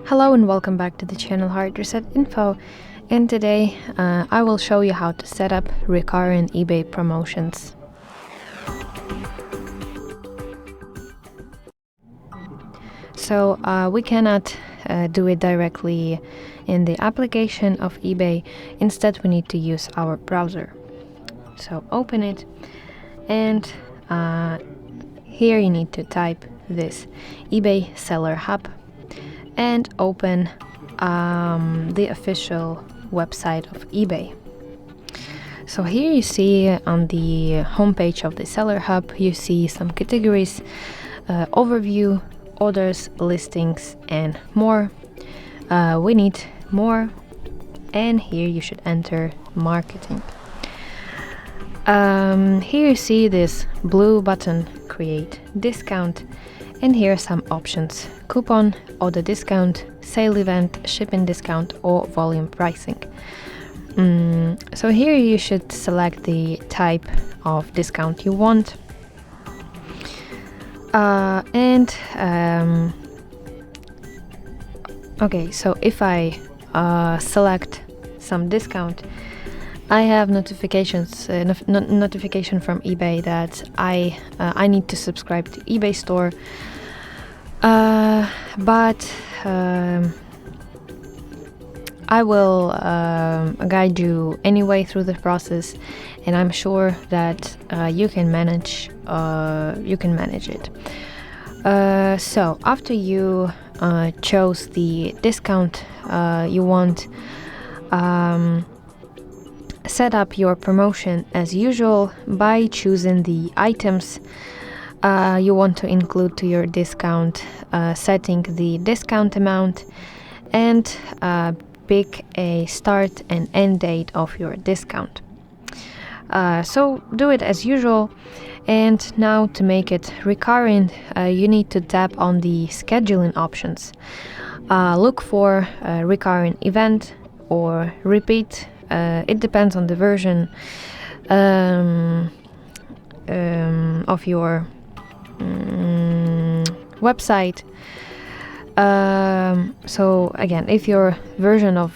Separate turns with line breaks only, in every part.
Hello and welcome back to the channel HardReset.Info, and today I will show you how to set up recurring eBay promotions. So we cannot do it directly in the application of eBay. Instead, we need to use our browser. So open it, and here you need to type this eBay Seller Hub and open the official website of eBay. So here you see on the homepage of the Seller Hub, you see some categories, overview, orders, listings, and more. We need more, and here you should enter marketing. Here you see this blue button, create discount, and here are some options: coupon, order discount, sale event, shipping discount, or volume pricing. So here you should select the type of discount you want. Okay, so if I select some discount, I have notification from eBay that I need to subscribe to eBay store, but I will guide you anyway through the process, and I'm sure that you can manage it. So after you chose the discount you want, set up your promotion as usual by choosing the items you want to include to your discount, setting the discount amount, and pick a start and end date of your discount. So do it as usual. And now to make it recurring, you need to tap on the scheduling options. Look for a recurring event or repeat. It depends on the version of your website. So again, if your version of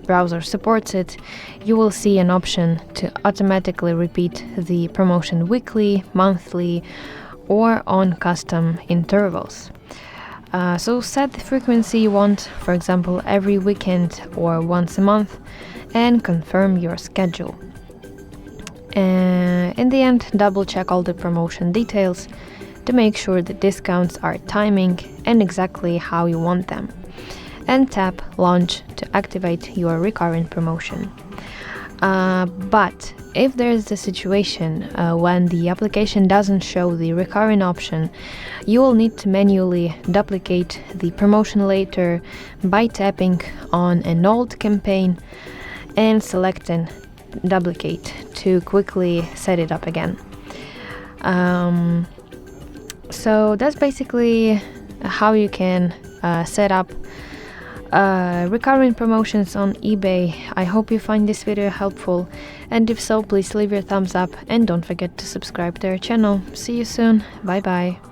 browser supports it, you will see an option to automatically repeat the promotion weekly, monthly, or on custom intervals. So set the frequency you want, for example, every weekend or once a month, and confirm your schedule. In the end, double check all the promotion details to make sure the discounts are timing and exactly how you want them, and tap launch to activate your recurring promotion. But if there is a situation when the application doesn't show the recurring option, you will need to manually duplicate the promotion later by tapping on an old campaign and selecting duplicate to quickly set it up again. So that's basically how you can set up recurring promotions on eBay. I hope you find this video helpful, and if so, please leave your thumbs up and don't forget to subscribe to our channel. See you soon. Bye bye.